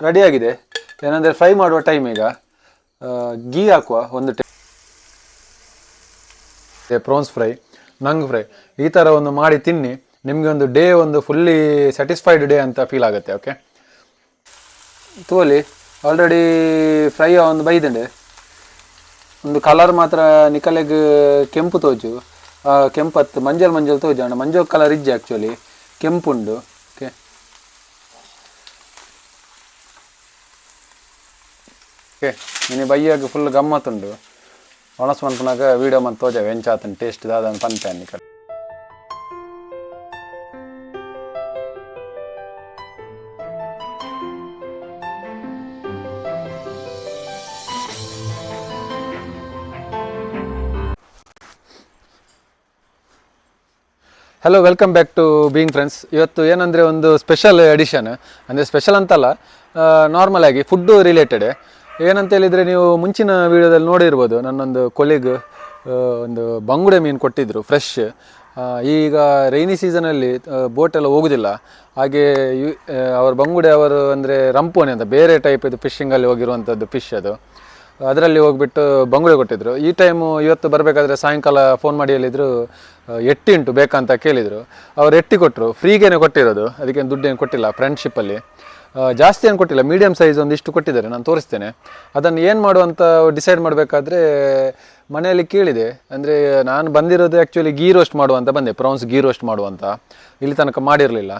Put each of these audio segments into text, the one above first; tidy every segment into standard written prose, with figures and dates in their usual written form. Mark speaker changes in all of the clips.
Speaker 1: ರೆಡಿಯಾಗಿದೆ. ಏನಂದರೆ ಫ್ರೈ ಮಾಡುವ ಟೈಮ್ ಈಗ ಗೀ ಹಾಕುವ ಒಂದು ಪ್ರೋನ್ಸ್ ಫ್ರೈ, ನಂಗ್ ಫ್ರೈ ಈ ಥರ ಒಂದು ಮಾಡಿ ತಿನ್ನಿ. ನಿಮಗೆ ಒಂದು ಡೇ ಒಂದು ಫುಲ್ಲಿ ಸ್ಯಾಟಿಸ್ಫೈಡ್ ಡೇ ಅಂತ ಫೀಲ್ ಆಗುತ್ತೆ. ಓಕೆ ತೋಲಿ ಆಲ್ರೆಡಿ ಫ್ರೈ ಒಂದು ಬೈದಂಡೆ ಒಂದು ಕಲರ್ ಮಾತ್ರ ನಿಕಲೆಗ್ ಕೆಂಪು ತೋಜು, ಕೆಂಪತ್ತು ಮಂಜಲ್ ತೋಜು ಅಣ್ಣ. ಮಂಜಲ್ ಕಲರ್ ಇಜ್ಜೆ ಆ್ಯಕ್ಚುಲಿ ಕೆಂಪುಂಡು. ಓಕೆ ಓಕೆ ನೀನು ಬೈಯಾಗ ಫುಲ್ ಗಮ್ಮತ್ತುಂಡು. ಒಣಸ್ ಮನ್ಪನಾಗ ವೀಡಿಯೋ ಮತ್ತು ತೋಜಾವೆ ಎಂಚಾತನ ಟೇಸ್ಟ್ ದಾದನ್ನು ಪಂಪೆ ಕಡೆ. Hello, welcome back to being friends. ಇವತ್ತು ಏನಂದರೆ ಒಂದು ಸ್ಪೆಷಲ್ ಎಡಿಷನ್, ಅಂದರೆ ಸ್ಪೆಷಲ್ ಅಂತಲ್ಲ, ನಾರ್ಮಲ್ ಆಗಿ ಫುಡ್ಡು ರಿಲೇಟೆಡ್. ಏನಂತ ಹೇಳಿದರೆ, ನೀವು ಮುಂಚಿನ ವೀಡಿಯೋದಲ್ಲಿ ನೋಡಿರ್ಬೋದು, ನನ್ನೊಂದು ಕೊಲೀಗ್ ಒಂದು ಬಂಗುಡೆ ಮೀನು ಕೊಟ್ಟಿದ್ದರು ಫ್ರೆಶ್. ಈಗ ರೈನಿ ಸೀಸನಲ್ಲಿ ಬೋಟೆಲ್ಲ ಹೋಗೋದಿಲ್ಲ, ಹಾಗೆ ಅವ್ರ ಬಂಗುಡೆ ಅವರು ಅಂದರೆ ರಂಪೋಣಿ ಅಂತ ಬೇರೆ ಟೈಪ್ ಇದು ಫಿಶಿಂಗಲ್ಲಿ ಹೋಗಿರುವಂಥದ್ದು ಫಿಶ್ ಅದು. ಅದರಲ್ಲಿ ಹೋಗ್ಬಿಟ್ಟು ಬಂಗುಡೆ ಕೊಟ್ಟಿದ್ದರು. ಈ ಟೈಮು ಇವತ್ತು ಬರಬೇಕಾದ್ರೆ ಸಾಯಂಕಾಲ ಫೋನ್ ಮಾಡಿ ಹೇಳಿದರು ಎಟ್ಟಿ ಉಂಟು ಬೇಕಂತ ಕೇಳಿದರು. ಅವ್ರು ಎಟ್ಟಿ ಕೊಟ್ಟರು, ಫ್ರೀಗೇನೆ ಕೊಟ್ಟಿರೋದು, ಅದಕ್ಕೇನು ದುಡ್ಡೇನು ಕೊಟ್ಟಿಲ್ಲ. ಫ್ರೆಂಡ್ಶಿಪ್ಪಲ್ಲಿ ಜಾಸ್ತಿ ಏನು ಕೊಟ್ಟಿಲ್ಲ, ಮೀಡಿಯಮ್ ಸೈಜ್ ಒಂದಿಷ್ಟು ಕೊಟ್ಟಿದ್ದಾರೆ. ನಾನು ತೋರಿಸ್ತೇನೆ. ಅದನ್ನು ಏನು ಮಾಡುವಂತ ಡಿಸೈಡ್ ಮಾಡಬೇಕಾದ್ರೆ ಮನೆಯಲ್ಲಿ ಕೇಳಿದೆ. ಅಂದರೆ ನಾನು ಬಂದಿರೋದು ಆ್ಯಕ್ಚುಲಿ ಗೀ ರೋಸ್ಟ್ ಮಾಡುವಂತ ಬಂದೆ, ಪ್ರಾನ್ಸ್ ಗೀ ರೋಸ್ಟ್ ಮಾಡುವಂತ. ಇಲ್ಲಿ ತನಕ ಮಾಡಿರಲಿಲ್ಲ,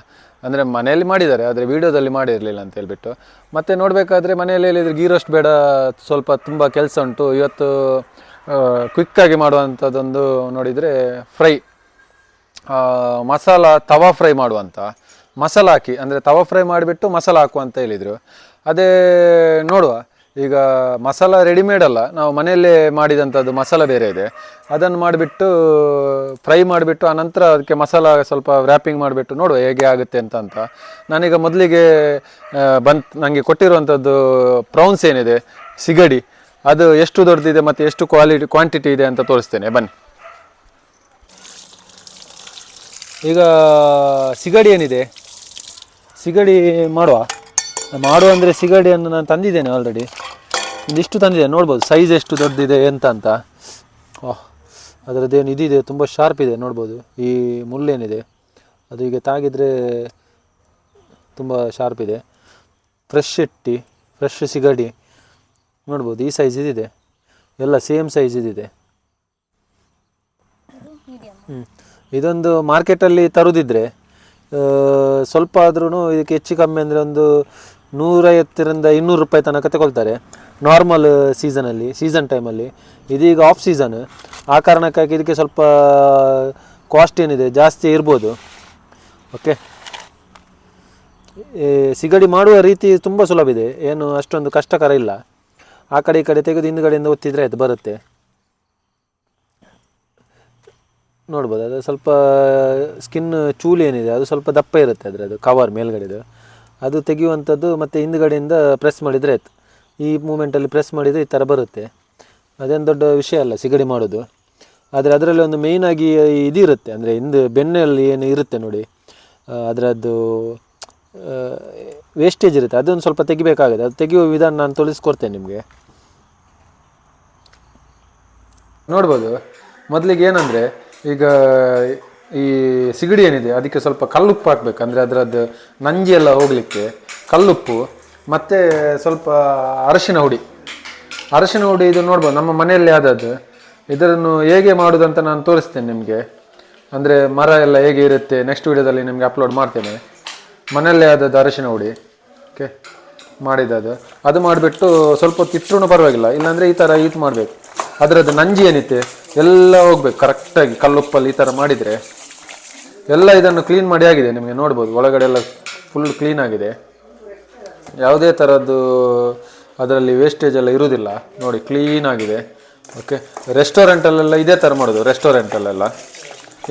Speaker 1: ಅಂದರೆ ಮನೆಯಲ್ಲಿ ಮಾಡಿದ್ದಾರೆ ಆದರೆ ವೀಡಿಯೋದಲ್ಲಿ ಮಾಡಿರಲಿಲ್ಲ ಅಂತ ಹೇಳ್ಬಿಟ್ಟು. ಮತ್ತು ನೋಡಬೇಕಾದ್ರೆ ಮನೆಯಲ್ಲಿ ಹೇಳಿದ್ರು ಗೀ ರೋಸ್ಟ್ ಬೇಡ, ಸ್ವಲ್ಪ ತುಂಬ ಕೆಲಸ ಉಂಟು ಇವತ್ತು, ಕ್ವಿಕ್ಕಾಗಿ ಮಾಡುವಂಥದ್ದೊಂದು ನೋಡಿದರೆ ಫ್ರೈ, ಮಸಾಲ ತವಾ ಫ್ರೈ ಮಾಡುವಂಥ, ಮಸಾಲ ಹಾಕಿ ಅಂದರೆ ತವಾ ಫ್ರೈ ಮಾಡಿಬಿಟ್ಟು ಮಸಾಲ ಹಾಕು ಅಂತ ಹೇಳಿದರು. ಅದೇ ನೋಡುವ. ಈಗ ಮಸಾಲ ರೆಡಿಮೇಡ್ ಅಲ್ಲ, ನಾವು ಮನೆಯಲ್ಲೇ ಮಾಡಿದಂಥದ್ದು ಮಸಾಲ ಬೇರೆ ಇದೆ. ಅದನ್ನು ಮಾಡಿಬಿಟ್ಟು ಫ್ರೈ ಮಾಡಿಬಿಟ್ಟು ಆನಂತರ ಅದಕ್ಕೆ ಮಸಾಲ ಸ್ವಲ್ಪ ವ್ರ್ಯಾಪಿಂಗ್ ಮಾಡಿಬಿಟ್ಟು ನೋಡುವ ಹೇಗೆ ಆಗುತ್ತೆ ಅಂತ. ನಾನೀಗ ಮೊದಲಿಗೆ ನನಗೆ ಕೊಟ್ಟಿರುವಂಥದ್ದು ಪ್ರೌನ್ಸ್ ಏನಿದೆ ಸಿಗಡಿ, ಅದು ಎಷ್ಟು ದೊಡ್ಡದಿದೆ ಮತ್ತು ಎಷ್ಟು ಕ್ವಾಂಟಿಟಿ ಇದೆ ಅಂತ ತೋರಿಸ್ತೇನೆ ಬನ್ನಿ. ಈಗ ಸಿಗಡಿ ಏನಿದೆ, ಸಿಗಡಿ ಮಾಡುವ ಅಂದರೆ ಸಿಗಡಿಯನ್ನು ನಾನು ತಂದಿದ್ದೇನೆ ಆಲ್ರೆಡಿ, ಒಂದಿಷ್ಟು ತಂದಿದ್ದೇನೆ. ನೋಡ್ಬೋದು ಸೈಜ್ ಎಷ್ಟು ದೊಡ್ಡದಿದೆ ಅಂತ. ಅದರದ್ದೇನು ಇದಿದೆ, ತುಂಬ ಶಾರ್ಪ್ ಇದೆ ನೋಡ್ಬೋದು. ಈ ಮುಳ್ಳೇನಿದೆ ಅದು ಈಗ ತಾಗಿದರೆ ತುಂಬ ಶಾರ್ಪ್ ಇದೆ. ಫ್ರೆಶ್ ಸಿಗಡಿ ನೋಡ್ಬೋದು, ಈ ಸೈಜ್ ಇದಿದೆ, ಎಲ್ಲ ಸೇಮ್ ಸೈಜ್ ಇದಿದೆ. ಇದೊಂದು ಮಾರ್ಕೆಟಲ್ಲಿ ತರುದಿದ್ರೆ ಸ್ವಲ್ಪ ಆದ್ರೂ ಇದಕ್ಕೆ ಹೆಚ್ಚು ಕಮ್ಮಿ ಅಂದರೆ ಒಂದು 150ರಿಂದ 200 ರೂಪಾಯಿ ತನಕ ತಗೊಳ್ತಾರೆ ನಾರ್ಮಲ್ ಸೀಸನ್ ಟೈಮಲ್ಲಿ. ಇದೀಗ ಆಫ್ ಸೀಸನ್, ಆ ಕಾರಣಕ್ಕಾಗಿ ಇದಕ್ಕೆ ಸ್ವಲ್ಪ ಕಾಸ್ಟ್ ಏನಿದೆ ಜಾಸ್ತಿ ಇರ್ಬೋದು. ಓಕೆ, ಸಿಗಡಿ ಮಾಡುವ ರೀತಿ ತುಂಬ ಸುಲಭ ಇದೆ, ಏನು ಅಷ್ಟೊಂದು ಕಷ್ಟಕರ ಇಲ್ಲ. ಆ ಕಡೆ ಈ ಕಡೆ ತೆಗೆದು ಹಿಂದುಗಡೆಯಿಂದ ಒತ್ತಿದರೆ ಆಯ್ತು, ಬರುತ್ತೆ. ನೋಡ್ಬೋದು ಅದು ಸ್ವಲ್ಪ ಸ್ಕಿನ್ ಚೂಲಿ ಏನಿದೆ ಅದು ಸ್ವಲ್ಪ ದಪ್ಪ ಇರುತ್ತೆ, ಅದರದ್ದು ಕವರ್ ಮೇಲ್ಗಡೆದು ಅದು ತೆಗೆಯುವಂಥದ್ದು. ಮತ್ತು ಹಿಂದುಗಡೆಯಿಂದ ಪ್ರೆಸ್ ಮಾಡಿದರೆ ಆಯ್ತು. ಈ ಮೂಮೆಂಟಲ್ಲಿ ಪ್ರೆಸ್ ಮಾಡಿದರೆ ಈ ಥರ ಬರುತ್ತೆ. ಅದೇನು ದೊಡ್ಡ ವಿಷಯ ಅಲ್ಲ ಸಿಗಡಿ ಮಾಡೋದು. ಆದರೆ ಅದರಲ್ಲಿ ಒಂದು ಮೇಯ್ನಾಗಿ ಇದಿರುತ್ತೆ, ಅಂದರೆ ಬೆನ್ನಲ್ಲಿ ಏನು ಇರುತ್ತೆ ನೋಡಿ, ಅದರದ್ದು ವೇಸ್ಟೇಜ್ ಇರುತ್ತೆ, ಅದೊಂದು ಸ್ವಲ್ಪ ತೆಗಿಬೇಕಾಗುತ್ತೆ. ಅದು ತೆಗೆಯುವ ವಿಧಾನ ನಾನು ತಿಳಿಸ್ಕೊಡ್ತೇನೆ ನಿಮಗೆ. ನೋಡ್ಬೋದು ಮೊದಲಿಗೆ ಏನಂದರೆ, ಈಗ ಈ ಸಿಗಡಿ ಏನಿದೆ ಅದಕ್ಕೆ ಸ್ವಲ್ಪ ಕಲ್ಲುಪ್ಪು ಹಾಕಬೇಕು, ಅಂದರೆ ಅದರದ್ದು ನಂಜಿ ಎಲ್ಲ ಹೋಗಲಿಕ್ಕೆ ಕಲ್ಲುಪ್ಪು, ಮತ್ತು ಸ್ವಲ್ಪ ಅರಶಿನ ಹುಡಿ. ಇದು ನೋಡ್ಬೋದು ನಮ್ಮ ಮನೆಯಲ್ಲಿ ಆದದ್ದು. ಇದನ್ನು ಹೇಗೆ ಮಾಡೋದಂತ ನಾನು ತೋರಿಸ್ತೇನೆ ನಿಮಗೆ. ಅಂದರೆ ಮರ ಎಲ್ಲ ಹೇಗೆ ಇರುತ್ತೆ ನೆಕ್ಸ್ಟ್ ವಿಡಿಯೋದಲ್ಲಿ ನಿಮಗೆ ಅಪ್ಲೋಡ್ ಮಾಡ್ತೇನೆ. ಮನೆಯಲ್ಲೇ ಆದದ್ದು ಅರಶಿನ ಹುಡಿ. ಓಕೆ, ಅದು ಮಾಡಿಬಿಟ್ಟು ಸ್ವಲ್ಪ ಹೊತ್ತು ಇಟ್ಟರೂ ಪರವಾಗಿಲ್ಲ, ಇಲ್ಲಾಂದರೆ ಈ ಥರ ಮಾಡಬೇಕು. ಅದರದ್ದು ನಂಜಿ ಏನಿತ್ತೆ ಎಲ್ಲ ಹೋಗ್ಬೇಕು ಕರೆಕ್ಟಾಗಿ ಕಲ್ಲುಪ್ಪಲ್ಲಿ ಈ ಥರ ಮಾಡಿದರೆ. ಎಲ್ಲ ಇದನ್ನು ಕ್ಲೀನ್ ಮಾಡಿ ಆಗಿದೆ, ನಿಮಗೆ ನೋಡ್ಬೋದು ಒಳಗಡೆ ಎಲ್ಲ ಫುಲ್ ಕ್ಲೀನ್ ಆಗಿದೆ, ಯಾವುದೇ ಥರದ್ದು ಅದರಲ್ಲಿ ವೇಸ್ಟೇಜ್ ಎಲ್ಲ ಇರುವುದಿಲ್ಲ. ನೋಡಿ ಕ್ಲೀನ್ ಆಗಿದೆ. ಓಕೆ, ರೆಸ್ಟೋರೆಂಟಲ್ಲೆಲ್ಲ ಇದೇ ಥರ ಮಾಡೋದು, ರೆಸ್ಟೋರೆಂಟಲ್ಲೆಲ್ಲ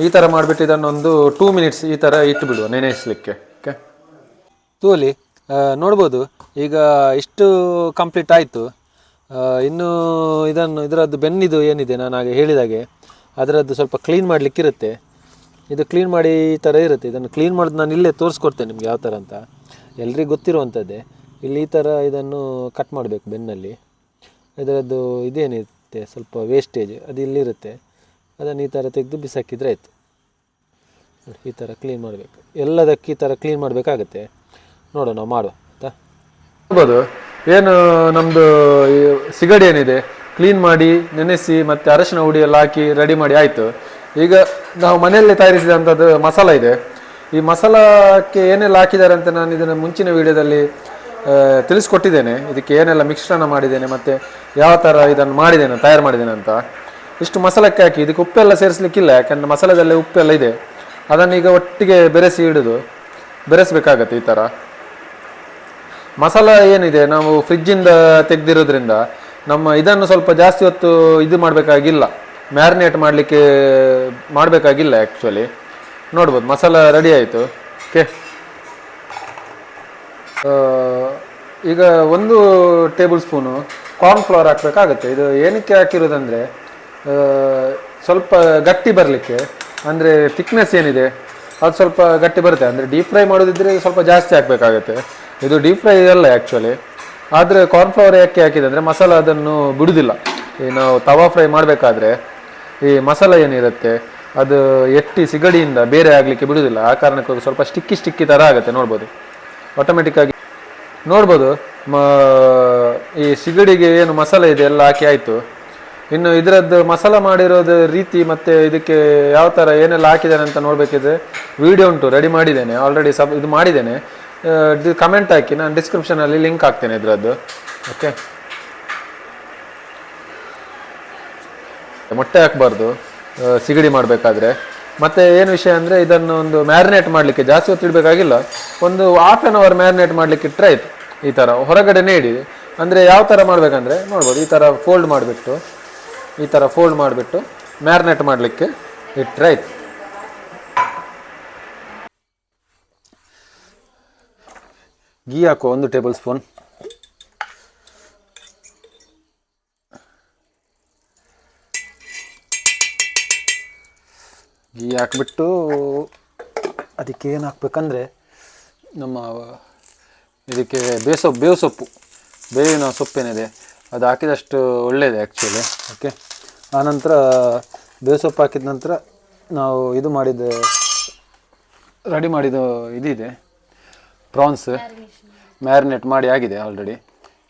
Speaker 1: ಈ ಥರ ಮಾಡಿಬಿಟ್ಟು ಇದನ್ನೊಂದು 2 ಮಿನಿಟ್ಸ್ ಈ ಥರ ಇಟ್ಟುಬಿಡುವ ನೆನೆಸಲಿಕ್ಕೆ. ಓಕೆ, ತೂಲಿ ನೋಡ್ಬೋದು ಈಗ ಇಷ್ಟು ಕಂಪ್ಲೀಟ್ ಆಯಿತು. ಇನ್ನು ಇದರದ್ದು ಬೆನ್ನಿದು ಏನಿದೆ ನಾನು ಹಾಗೆ ಹೇಳಿದಾಗೆ ಅದರದ್ದು ಸ್ವಲ್ಪ ಕ್ಲೀನ್ ಮಾಡಲಿಕ್ಕಿರುತ್ತೆ. ಇದು ಕ್ಲೀನ್ ಮಾಡಿ ಈ ಥರ ಇರುತ್ತೆ. ಇದನ್ನು ಕ್ಲೀನ್ ಮಾಡೋದು ನಾನು ಇಲ್ಲೇ ತೋರಿಸ್ಕೊಡ್ತೇನೆ ನಿಮ್ಗೆ ಯಾವ ಥರ ಅಂತ. ಎಲ್ರಿಗೂ ಗೊತ್ತಿರುವಂಥದ್ದೇ. ಇಲ್ಲಿ ಈ ಥರ ಇದನ್ನು ಕಟ್ ಮಾಡಬೇಕು ಬೆನ್ನಲ್ಲಿ. ಇದರದ್ದು ಇದೇನಿರುತ್ತೆ ಸ್ವಲ್ಪ ವೇಸ್ಟೇಜ್ ಅದು ಇಲ್ಲಿರುತ್ತೆ, ಅದನ್ನು ಈ ಥರ ತೆಗೆದು ಬಿಸಾಕಿದರೆ ಆಯಿತು. ಈ ಥರ ಕ್ಲೀನ್ ಮಾಡಬೇಕು, ಎಲ್ಲದಕ್ಕೆ ಈ ಥರ ಕ್ಲೀನ್ ಮಾಡಬೇಕಾಗತ್ತೆ. ನೋಡೋಣ ಮಾಡುವ ಆಯಿತಾ. ನೋಡ್ಬೋದು ಏನು ನಮ್ಮದು ಸಿಗಡಿ ಏನಿದೆ ಕ್ಲೀನ್ ಮಾಡಿ ನೆನೆಸಿ ಮತ್ತು ಅರಶಿನ ಹುಡಿ ಎಲ್ಲ ಹಾಕಿ ರೆಡಿ ಮಾಡಿ ಆಯಿತು. ಈಗ ನಾವು ಮನೆಯಲ್ಲೇ ತಯಾರಿಸಿದಂಥದ್ದು ಮಸಾಲ ಇದೆ. ಈ ಮಸಾಲಕ್ಕೆ ಏನೆಲ್ಲ ಹಾಕಿದ್ದಾರೆ ಅಂತ ನಾನು ಇದನ್ನು ಮುಂಚಿನ ವೀಡಿಯೋದಲ್ಲಿ ತಿಳಿಸ್ಕೊಟ್ಟಿದ್ದೇನೆ. ಇದಕ್ಕೆ ಏನೆಲ್ಲ ಮಿಶ್ರಣ ಮಾಡಿದ್ದೇನೆ ಮತ್ತು ಯಾವ ಥರ ಇದನ್ನು ಮಾಡಿದ್ದೇನೆ, ತಯಾರು ಮಾಡಿದ್ದೇನೆ ಅಂತ. ಇಷ್ಟು ಮಸಾಲಕ್ಕೆ ಹಾಕಿ ಇದಕ್ಕೆ ಉಪ್ಪೆಲ್ಲ ಸೇರಿಸಲಿಕ್ಕಿಲ್ಲ, ಯಾಕಂದರೆ ಮಸಾಲದಲ್ಲೇ ಉಪ್ಪೆಲ್ಲ ಇದೆ. ಅದನ್ನು ಈಗ ಒಟ್ಟಿಗೆ ಬೆರೆಸಬೇಕಾಗತ್ತೆ. ಈ ಥರ ಮಸಾಲ ಏನಿದೆ ನಾವು ಫ್ರಿಜ್ಜಿಂದ ತೆಗೆದಿರೋದ್ರಿಂದ ನಮ್ಮ ಇದನ್ನು ಸ್ವಲ್ಪ ಜಾಸ್ತಿ ಹೊತ್ತು ಇದು ಮಾಡಬೇಕಾಗಿಲ್ಲ, ಮ್ಯಾರಿನೇಟ್ ಮಾಡಬೇಕಾಗಿಲ್ಲ ಆ್ಯಕ್ಚುಲಿ. ನೋಡ್ಬೋದು ಮಸಾಲ ರೆಡಿ ಆಯಿತು. ಓಕೆ, ಈಗ 1 ಟೇಬಲ್ ಸ್ಪೂನು ಕಾರ್ನ್ಫ್ಲವರ್ ಹಾಕಬೇಕಾಗತ್ತೆ. ಇದು ಏನಕ್ಕೆ ಹಾಕಿರೋದಂದರೆ ಸ್ವಲ್ಪ ಗಟ್ಟಿ ಬರಲಿಕ್ಕೆ, ಅಂದರೆ ಥಿಕ್ನೆಸ್ ಏನಿದೆ ಅದು ಸ್ವಲ್ಪ ಗಟ್ಟಿ ಬರುತ್ತೆ. ಅಂದರೆ ಡೀಪ್ ಫ್ರೈ ಮಾಡೋದಿದ್ದರೆ ಸ್ವಲ್ಪ ಜಾಸ್ತಿ ಹಾಕಬೇಕಾಗತ್ತೆ. ಇದು ಡೀಪ್ ಫ್ರೈ ಅಲ್ಲ ಆ್ಯಕ್ಚುಲಿ. ಆದರೆ ಕಾರ್ನ್ಫ್ಲವರ್ ಯಾಕೆ ಹಾಕಿದೆ ಅಂದರೆ ಮಸಾಲ ಅದನ್ನು ಬಿಡುವುದಿಲ್ಲ. ಈ ನಾವು ತವಾ ಫ್ರೈ ಮಾಡಬೇಕಾದ್ರೆ ಈ ಮಸಾಲ ಏನಿರುತ್ತೆ ಅದು ಸಿಗಡಿಯಿಂದ ಬೇರೆ ಆಗಲಿಕ್ಕೆ ಬಿಡುವುದಿಲ್ಲ. ಆ ಕಾರಣಕ್ಕೋಗಿ ಸ್ವಲ್ಪ ಸ್ಟಿಕ್ಕಿ ಥರ ಆಗುತ್ತೆ. ನೋಡ್ಬೋದು ಆಟೋಮೆಟಿಕ್ಕಾಗಿ ನೋಡ್ಬೋದು. ಈ ಸಿಗಡಿಗೆ ಏನು ಮಸಾಲ ಇದೆ ಎಲ್ಲ ಹಾಕಿ ಆಯಿತು. ಇನ್ನು ಇದರದ್ದು ಮಸಾಲ ಮಾಡಿರೋದು ರೀತಿ ಮತ್ತು ಇದಕ್ಕೆ ಯಾವ ಥರ ಏನೆಲ್ಲ ಹಾಕಿದ್ದೇನೆ ಅಂತ ನೋಡಬೇಕಿದ್ರೆ ವಿಡಿಯೋ ಉಂಟು, ರೆಡಿ ಮಾಡಿದ್ದೇನೆ ಆಲ್ರೆಡಿ. ಇದು ಮಾಡಿದ್ದೇನೆ, ಕಮೆಂಟ್ ಹಾಕಿ, ನಾನು ಡಿಸ್ಕ್ರಿಪ್ಷನಲ್ಲಿ ಲಿಂಕ್ ಹಾಕ್ತೇನೆ ಇದರದ್ದು. ಓಕೆ, ಮೊಟ್ಟೆ ಹಾಕಬಾರ್ದು ಸಿಗಡಿ ಮಾಡಬೇಕಾದ್ರೆ. ಮತ್ತು ಏನು ವಿಷಯ ಅಂದರೆ ಇದನ್ನು ಒಂದು ಮ್ಯಾರಿನೇಟ್ ಮಾಡಲಿಕ್ಕೆ ಜಾಸ್ತಿ ಹೊತ್ತು ಇಡಬೇಕಾಗಿಲ್ಲ, ಒಂದು 1/2 ಅವರ್ ಮ್ಯಾರಿನೇಟ್ ಮಾಡಲಿಕ್ಕೆ ಇಟ್ಟರೆ ಆಯಿತು. ಈ ಥರ ಹೊರಗಡೆನೇ ಇಡಿ. ಅಂದರೆ ಯಾವ ಥರ ಮಾಡಬೇಕಂದ್ರೆ ನೋಡ್ಬೋದು, ಈ ಥರ ಫೋಲ್ಡ್ ಮಾಡಿಬಿಟ್ಟು ಮ್ಯಾರಿನೇಟ್ ಮಾಡಲಿಕ್ಕೆ ಇಟ್ಟರೆ ಆಯಿತು. ಗೀ ಹಾಕುವ 1 ಟೇಬಲ್ ಸ್ಪೂನ್. ಗೀ ಹಾಕಿಬಿಟ್ಟು ಅದಕ್ಕೆ ಏನು ಹಾಕ್ಬೇಕಂದ್ರೆ ನಮ್ಮ ಇದಕ್ಕೆ ಬೇವಿನ ಸೊಪ್ಪೇನಿದೆ ಅದು ಹಾಕಿದಷ್ಟು ಒಳ್ಳೆಯದು ಆ್ಯಕ್ಚುಲಿ. ಓಕೆ, ಆನಂತರ ಬೇವು ಸೊಪ್ಪು ಹಾಕಿದ ನಂತರ ನಾವು ರೆಡಿ ಮಾಡಿದ ಇದಿದೆ ಪ್ರಾನ್ಸ್ ಮ್ಯಾರಿನೇಟ್ ಮಾಡಿ ಆಗಿದೆ ಆಲ್ರೆಡಿ.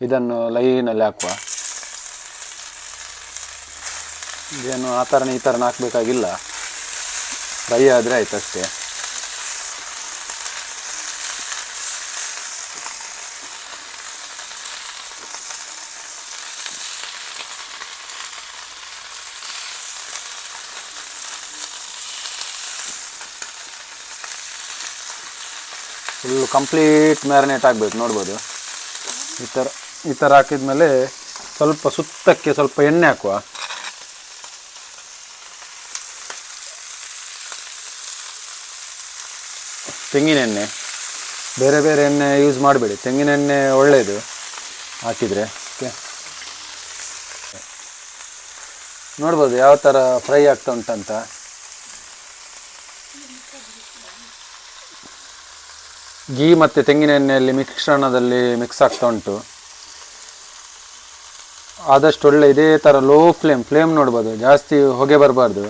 Speaker 1: ಇದನ್ನು ಲೈನಲ್ಲಿ ಹಾಕುವ. ಇದೇನು ಆ ಥರನೇ ಈ ಥರನೇ ಹಾಕಬೇಕಾಗಿಲ್ಲ, ಫ್ರೈ ಆದರೆ ಆಯ್ತು ಅಷ್ಟೇ. ಫುಲ್ಲು ಕಂಪ್ಲೀಟ್ ಮ್ಯಾರಿನೇಟ್ ಆಗಬೇಕು. ನೋಡ್ಬೋದು ಈ ಥರ ಹಾಕಿದ್ಮೇಲೆ ಸುತ್ತಕ್ಕೆ ಸ್ವಲ್ಪ ಎಣ್ಣೆ ಹಾಕುವ. ತೆಂಗಿನ ಎಣ್ಣೆ, ಬೇರೆ ಎಣ್ಣೆ ಯೂಸ್ ಮಾಡಬೇಡಿ, ತೆಂಗಿನ ಎಣ್ಣೆ ಒಳ್ಳೆಯದು ಹಾಕಿದರೆ. ಓಕೆ, ನೋಡ್ಬೋದು ಯಾವ ಥರ ಫ್ರೈ ಆಗ್ತಾ ಉಂಟಂತ. ಗೀ ಮತ್ತು ತೆಂಗಿನ ಎಣ್ಣೆಯಲ್ಲಿ ಮಿಶ್ರಣದಲ್ಲಿ ಮಿಕ್ಸ್ ಆಗ್ತಾ ಉಂಟು. ಆದಷ್ಟು ಒಳ್ಳೆ ಇದೇ ಥರ ಲೋ ಫ್ಲೇಮ್ ನೋಡ್ಬೋದು, ಜಾಸ್ತಿ ಹೊಗೆ ಬರಬಾರ್ದು,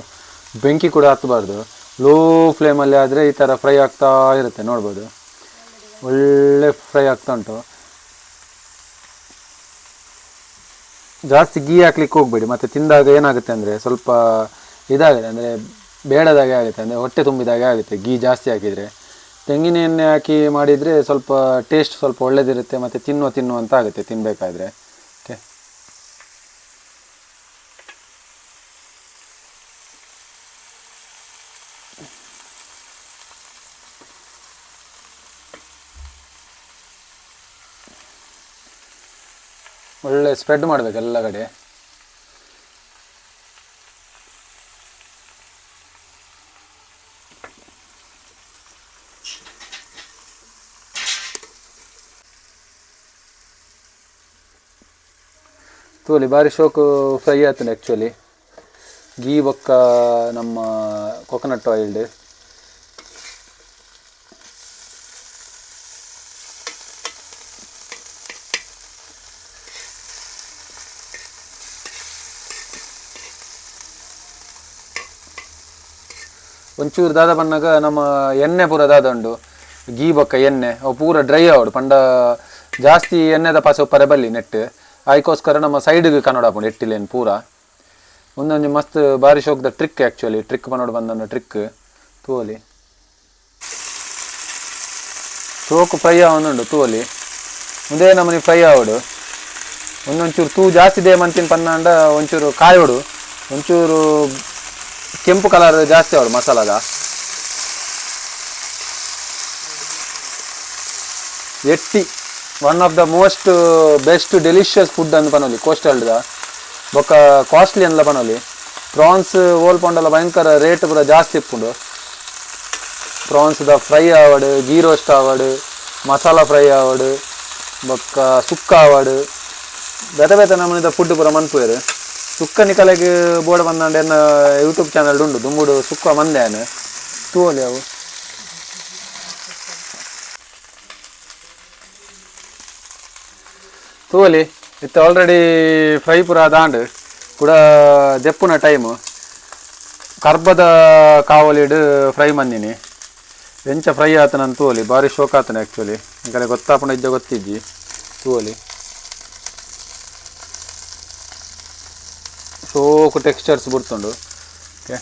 Speaker 1: ಬೆಂಕಿ ಕೂಡ ಹತ್ತಬಾರ್ದು. ಲೋ ಫ್ಲೇಮಲ್ಲಿ ಆದರೆ ಈ ಥರ ಫ್ರೈ ಆಗ್ತಾ ಇರುತ್ತೆ. ನೋಡ್ಬೋದು ಒಳ್ಳೆ ಫ್ರೈ ಆಗ್ತಾ ಉಂಟು. ಜಾಸ್ತಿ ಗೀ ಹಾಕ್ಲಿಕ್ಕೆ ಹೋಗಬೇಡಿ, ಮತ್ತು ತಿಂದಾಗ ಏನಾಗುತ್ತೆ ಅಂದರೆ ಸ್ವಲ್ಪ ಇದಾಗುತ್ತೆ, ಅಂದರೆ ಬೇಡದಾಗೆ ಆಗುತ್ತೆ, ಅಂದರೆ ಹೊಟ್ಟೆ ತುಂಬಿದಾಗೆ ಆಗುತ್ತೆ ಗೀ ಜಾಸ್ತಿ ಹಾಕಿದರೆ. ತೆಂಗಿನ ಎಣ್ಣೆ ಹಾಕಿ ಮಾಡಿದರೆ ಸ್ವಲ್ಪ ಟೇಸ್ಟ್ ಸ್ವಲ್ಪ ಒಳ್ಳೆದಿರುತ್ತೆ, ಮತ್ತು ತಿನ್ನುವಂತ ಆಗುತ್ತೆ ತಿನ್ನಬೇಕಾದ್ರೆ. ಓಕೆ, ಒಳ್ಳೆ ಸ್ಪ್ರೆಡ್ ಮಾಡಬೇಕು ಎಲ್ಲ ಕಡೆ. ತೋಲಿ ಭಾರಿ ಶೋಕು ಫ್ರೈ ಆಗ್ತದೆ ಆ್ಯಕ್ಚುಲಿ. ಗೀ ಬೊಕ್ಕ ನಮ್ಮ ಕೊಕೊನಟ್ ಆಯಿಲ್ಡ್ ಒಂಚೂರು ದಾದ ಪನ್ನಾಗ ನಮ್ಮ ಎಣ್ಣೆ ಪೂರ ದಾದ ಉಂಡು ಗೀ ಬೊಕ್ಕ ಎಣ್ಣೆ ಅವು ಪೂರ ಡ್ರೈ ಆವಡು ಪಂಡ ಜಾಸ್ತಿ ಎಣ್ಣೆದ ಪಾಸ ಉಪ್ಪರೆ ಬಲ್ಲಿ ನೆಟ್ ಅದಕ್ಕೋಸ್ಕರ ನಮ್ಮ ಸೈಡ್ಗೆ ಕನ್ನಡ ಎಟ್ಟಿಲೇನು ಪೂರ ಒಂದೊಂದು ಮಸ್ತ್ ಬಾರಿ ಶೋಕ್ದ ಟ್ರಿಕ್ ಆ್ಯಕ್ಚುಲಿ ಟ್ರಿಕ್ ಪನ್ನೋಡು ಬಂದೊಂದು ಟ್ರಿಕ್ ತೂವಲಿ ಸೋಕು ಫ್ರೈ ಆವೊಂದುಂಡು ತೂವಲಿ ಮುಂದೆ ನಮ್ಮನಿ ಫ್ರೈ ಆವಡು ಒಂದೊಂಚೂರು ತೂ ಜಾಸ್ತಿ ದೇ ಮಂತಿನ ಪನ್ನಂಡ ಒಂಚೂರು ಕಾಯೋಡು ಒಂಚೂರು ಕೆಂಪು ಕಲರ್ ಜಾಸ್ತಿ ಆವಡು ಮಸಾಲಾದ ಎಟ್ಟಿ one of the most best delicious food ಅಂದ್ ಪನೋಲಿ ಕೋಸ್ಟಲ್ದ ಬೊಕ್ಕ ಕಾಸ್ಟ್ಲಿ ಅಂದ್ಲ ಪನೋಲಿ ಪ್ರಾನ್ಸ್ ಓಲ್ ಪೊಂಡಲ ಭಯಂಕರ ರೇಟ್ ಪೂರ ಜಾಸ್ತಿ ಇಪ್ಪುಂಡು ಪ್ರಾನ್ಸ್ದ ಫ್ರೈ ಆವಡು ಗೀ ರೋಸ್ಟ್ ಆವಡು ಮಸಾಲ ಫ್ರೈ ಆವಡು ಬೊಕ್ಕ ಸುಕ್ಕ ಆವಡು ಬೇತೆ ಬೇತೆ ನಮ್ಮನಿದ ಫುಡ್ ಪೂರ ಮನ್ಪುವೆರು ಸುಕ್ಕ ನಿಕಲೆಗೆ ಬೋರ್ಡ್ ಬಂದಾಂಡ ಎನ್ನ ಯೂಟ್ಯೂಬ್ ಚಾನಲ್ ಉಂಡು ದುಂಬುಡು ಸುಕ್ಕ ಮಂದೇನು ತೂವಲಿ ಅವು ತೂವಲಿ ಇತ್ತು ಆಲ್ರೆಡಿ ಫ್ರೈ ಪೂರ ದಾಂಡ್ ಕೂಡ ದೆಪ್ಪುನ ಟೈಮು ಕರ್ಬದ ಕಾವಲಿಡು ಫ್ರೈ ಮಂದಿನಿ ಎಂಚ ಫ್ರೈ ಆತನ ತೂವಲಿ ಭಾರಿ ಶೋಕ್ ಆತನ ಆ್ಯಕ್ಚುಲಿ ಈ ಕಡೆ ಗೊತ್ತಾಪಣ ಇದ್ದ ಗೊತ್ತಿದ್ದಿ ತೂವಲಿ ಸೋಕು ಟೆಕ್ಸ್ಚರ್ಸ್ ಬಿಡ್ತುಂಡು ಓಕೆ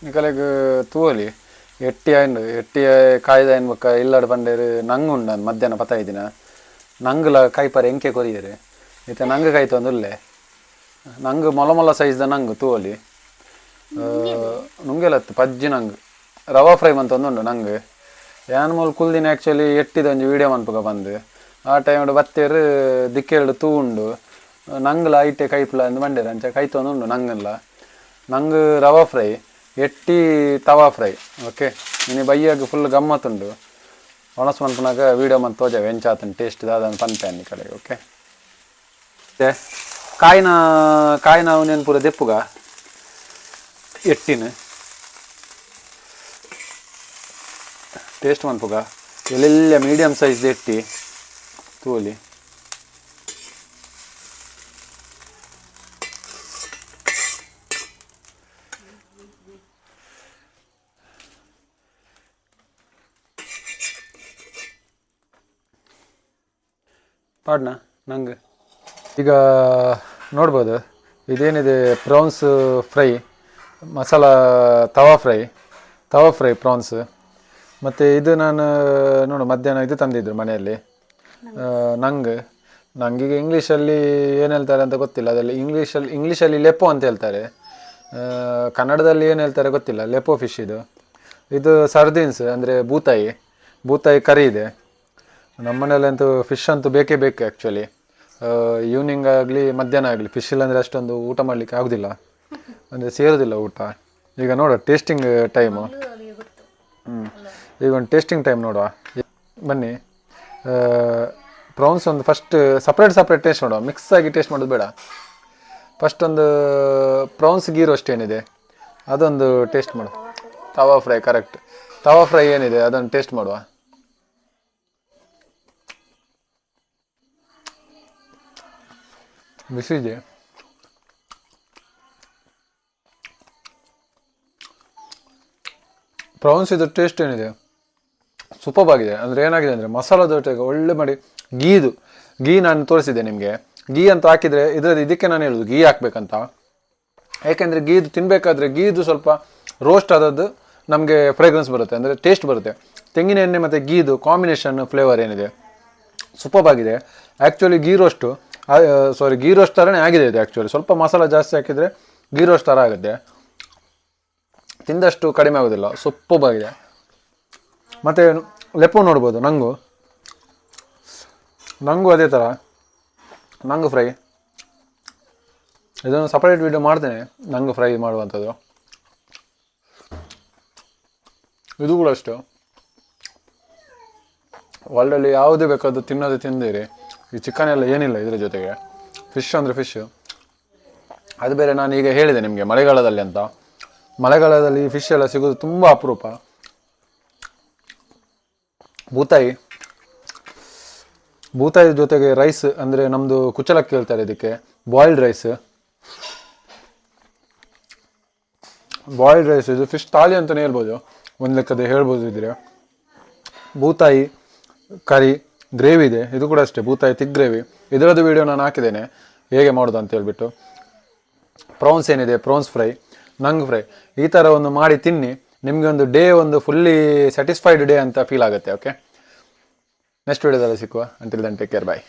Speaker 1: ಈ ಕಲೆಗೆ ತೂವಲಿ ಎಟ್ಟಿ ಆಯ್ನು ಎಟ್ಟಿ ಕಾಯ್ದ ಆಯ್ನ ಬೊಕ್ಕ ಇಲ್ಲಾಡು ಬಂಡೇರು ನಂಗೆ ಉಂಡು ನಾನು ಮಧ್ಯಾಹ್ನ ಪತ್ತಾಯ್ದಿನ ನಂಗಲ ಕಾಯ್ಪರೆ ಎಂಕೆ ಕೊರಿಯರು ಈತ ನಂಗೆ ಕಾಯ್ತು ಒಂದುಲ್ಲೆ ನಂಗೆ ಮೊಲ ಮೊಲ ಸೈಜ್ದ ನಂಗೆ ತೂವಲಿ ನುಂಗೆಲತ್ತು ಪಜ್ಜಿ ನಂಗೆ ರವಾ ಫ್ರೈ ಅಂತ ಒಂದುಂಡು ನಂಗೆ ಏನ್ ಮೂಲ ಕುಲ್ದಿನ ಆ್ಯಕ್ಚುಲಿ ಎಟ್ಟಿದ ಒಂದು ವೀಡಿಯೋ ಮನ್ಪುಗ ಬಂದು ಆ ಟೈಮ್ ಬತ್ತೇರು ದಿಕ್ಕೆರಡು ತೂ ಉಂಡು ನಂಗಲ ಐಟೆ ಕೈಪ್ಲ ಅಂದು ಬಂಡೇರು ಅಂಚೆ ಕೈತು ಒಂದುಂಡು ನಂಗಲ್ಲ ನಂಗೆ ರವಾ ಫ್ರೈ ಎಟ್ಟಿ ತವಾ ಫ್ರೈ ಓಕೆ ಇನ್ನು ಬೈಯಾಗ ಫುಲ್ ಗಮ್ಮತ್ತುಂಡು ಒಣಸ್ ಮನ್ಪನಾಗ ವೀಡಿಯೋ ಮತ್ತು ತೋಜಾವೆ ಎಂಚಾತನ ಟೇಸ್ಟ್ ದಾದನ್ನು ಪನ್ಪೇನ್ ಈ ಕಡೆಗೆ ಓಕೆ ಮತ್ತೆ ಕಾಯಿನ ಅವನೇನು ಪೂರ ದೆಪ್ಪುಗ ಎಟ್ಟಿನ ಟೇಸ್ಟ್ ಮನ್ಪುಗ ಎಲ್ಲೆಲ್ಲ ಮೀಡಿಯಮ್ ಸೈಜ್ ಎಟ್ಟಿ ತೂಲಿ ಪಾಡ್ನ ನಂಗೆ ಈಗ ನೋಡ್ಬೋದು ಇದೇನಿದೆ ಪ್ರಾನ್ಸ್ ಫ್ರೈ ಮಸಾಲ ತವಾ ಫ್ರೈ ಪ್ರಾನ್ಸ್ ಮತ್ತು ಇದು ನಾನು ನೋಡು ಮಧ್ಯಾಹ್ನ ಇದು ತಂದಿದ್ರು ಮನೆಯಲ್ಲಿ ನಂಗೀಗ ಇಂಗ್ಲೀಷಲ್ಲಿ ಏನು ಹೇಳ್ತಾರೆ ಅಂತ ಗೊತ್ತಿಲ್ಲ ಅದರಲ್ಲಿ ಇಂಗ್ಲೀಷಲ್ಲಿ ಲೆಪೋ ಅಂತ ಹೇಳ್ತಾರೆ ಕನ್ನಡದಲ್ಲಿ ಏನು ಹೇಳ್ತಾರೆ ಗೊತ್ತಿಲ್ಲ ಲೆಪೋ ಫಿಶ್ ಇದು ಸರ್ದೀನ್ಸ್ ಅಂದರೆ ಬೂತಾಯಿ ಕರಿ ಇದೆ ನಮ್ಮ ಮನೇಲಂತೂ ಫಿಶ್ ಅಂತೂ ಬೇಕೇ ಬೇಕು ಆ್ಯಕ್ಚುಲಿ ಈವ್ನಿಂಗ್ ಆಗಲಿ ಮಧ್ಯಾಹ್ನ ಆಗಲಿ ಫಿಶ್ ಇಲ್ಲಾಂದರೆ ಅಷ್ಟೊಂದು ಊಟ ಮಾಡಲಿಕ್ಕೆ ಆಗೋದಿಲ್ಲ ಅಂದರೆ ಸೇರೋದಿಲ್ಲ ಊಟ ಈಗ ನೋಡುವ ಟೇಸ್ಟಿಂಗ್ ಟೈಮು ಈಗ ಒಂದು ಟೇಸ್ಟಿಂಗ್ ಟೈಮ್ ನೋಡುವ ಬನ್ನಿ ಪ್ರಾನ್ಸ್ ಒಂದು ಫಸ್ಟ್ ಸಪ್ರೇಟ್ ಟೇಸ್ಟ್ ಮಾಡುವ ಮಿಕ್ಸ್ ಆಗಿ ಟೇಸ್ಟ್ ಮಾಡೋದು ಬೇಡ ಫಸ್ಟ್ ಒಂದು ಪ್ರಾನ್ಸ್ ಗೀ ರೋಸ್ಟ್ ಏನಿದೆ ಅದೊಂದು ಟೇಸ್ಟ್ ಮಾಡು ತವಾ ಫ್ರೈ ಕರೆಕ್ಟ್ ತವಾ ಫ್ರೈ ಏನಿದೆ ಅದನ್ನು ಟೇಸ್ಟ್ ಮಾಡುವ ಬಿಸಿದೆ ಪ್ರಾನ್ಸ್ ಇದು ಟೇಸ್ಟ್ ಏನಿದೆ ಸೂಪರ್ ಆಗಿದೆ ಅಂದರೆ ಏನಾಗಿದೆ ಅಂದರೆ ಮಸಾಲ ಜೊತೆಗೆ ಒಳ್ಳೆ ಮಾಡಿ ಗೀ ನಾನು ತೋರಿಸಿದ್ದೆ ನಿಮಗೆ ಗೀ ಅಂತ ಹಾಕಿದರೆ ಇದಕ್ಕೆ ನಾನು ಹೇಳೋದು ಗೀ ಹಾಕ್ಬೇಕಂತ ಯಾಕೆಂದರೆ ಗೀದು ತಿನ್ನಬೇಕಾದ್ರೆ ಗೀದು ಸ್ವಲ್ಪ ರೋಸ್ಟ್ ಆದದ್ದು ನಮಗೆ ಫ್ರೇಗ್ರೆನ್ಸ್ ಬರುತ್ತೆ ಅಂದರೆ ಟೇಸ್ಟ್ ಬರುತ್ತೆ ತೆಂಗಿನ ಎಣ್ಣೆ ಮತ್ತು ಗೀದು ಕಾಂಬಿನೇಷನ್ ಫ್ಲೇವರ್ ಏನಿದೆ ಸೂಪರ್ ಆಗಿದೆ ಆ್ಯಕ್ಚುಲಿ ಗೀ ರೋಸ್ಟ್ ಥರನೇ ಆಗಿದೆ ಇದು ಆ್ಯಕ್ಚುಲಿ ಸ್ವಲ್ಪ ಮಸಾಲ ಜಾಸ್ತಿ ಹಾಕಿದರೆ ಗೀ ರೋಸ್ಟ್ ಥರ ಆಗುತ್ತೆ ತಿಂದಷ್ಟು ಕಡಿಮೆ ಆಗೋದಿಲ್ಲ ಸೂಪರ್ ಆಗಿದೆ ಮತ್ತು ಲೆಪೋ ನೋಡ್ಬೋದು ನಂಗು ಅದೇ ಥರ ನಂಗು ಫ್ರೈ ಇದನ್ನು ಸಪ್ರೇಟ್ ವಿಡಿಯೋ ಮಾಡ್ತೇನೆ ನಂಗು ಫ್ರೈ ಮಾಡುವಂಥದ್ದು ಇದು ಕೂಡ ಅಷ್ಟು ವರ್ಲ್ಡಲ್ಲಿ ಯಾವುದೇ ಬೇಕಾದರೂ ತಿಂದಿರಿ ಈ ಚಿಕನ್ ಎಲ್ಲ ಏನಿಲ್ಲ ಇದರ ಜೊತೆಗೆ ಫಿಶ್ ಅಂದರೆ ಫಿಶ್ಶು ಅದು ಬೇರೆ ನಾನು ಈಗ ಹೇಳಿದೆ ನಿಮಗೆ ಮಳೆಗಾಲದಲ್ಲಿ ಅಂತ ಮಳೆಗಾಲದಲ್ಲಿ ಫಿಶ್ ಎಲ್ಲ ಸಿಗೋದು ತುಂಬ ಅಪರೂಪ ಬೂತಾಯಿ ಜೊತೆಗೆ ರೈಸ್ ಅಂದರೆ ನಮ್ಮದು ಕುಚ್ಚಲಕ್ಕಿ ಹೇಳ್ತಾರೆ ಇದಕ್ಕೆ ಬಾಯ್ಲ್ಡ್ ರೈಸ್ ಬಾಯ್ಲ್ಡ್ ರೈಸ್, ಇದು ಫಿಶ್ ಥಾಲಿ ಅಂತಲೇ ಹೇಳ್ಬೋದು, ಒಂದು ಲೆಕ್ಕದ ಹೇಳ್ಬೋದು ಇದ್ರೆ. ಬೂತಾಯಿ ಕರಿ ಗ್ರೇವಿ ಇದೆ, ಇದು ಕೂಡ ಅಷ್ಟೇ ಬೂತಾಯಿ ತಿಕ್ ಗ್ರೇವಿ. ಇದರದ್ದು ವಿಡಿಯೋ ನಾನು ಹಾಕಿದ್ದೇನೆ ಹೇಗೆ ಮಾಡೋದು ಅಂತ ಹೇಳ್ಬಿಟ್ಟು. ಪ್ರಾನ್ಸ್ ಏನಿದೆ, ಪ್ರಾನ್ಸ್ ಫ್ರೈ, ನಂಗ್ ಫ್ರೈ, ಈ ಥರ ಒಂದು ಮಾಡಿ ತಿನ್ನಿ. ನಿಮಗೆ ಒಂದು ಡೇ ಒಂದು ಫುಲ್ಲಿ ಸ್ಯಾಟಿಸ್ಫೈಡ್ ಡೇ ಅಂತ ಫೀಲ್ ಆಗುತ್ತೆ. ಓಕೆ, ನೆಕ್ಸ್ಟ್ ವಿಡಿಯೋದಲ್ಲಿ ಸಿಕ್ಕುವ. ಅಂಟಿಲ್ ದೆನ್ ಟೇಕ್ ಕೇರ್, ಬಾಯ್.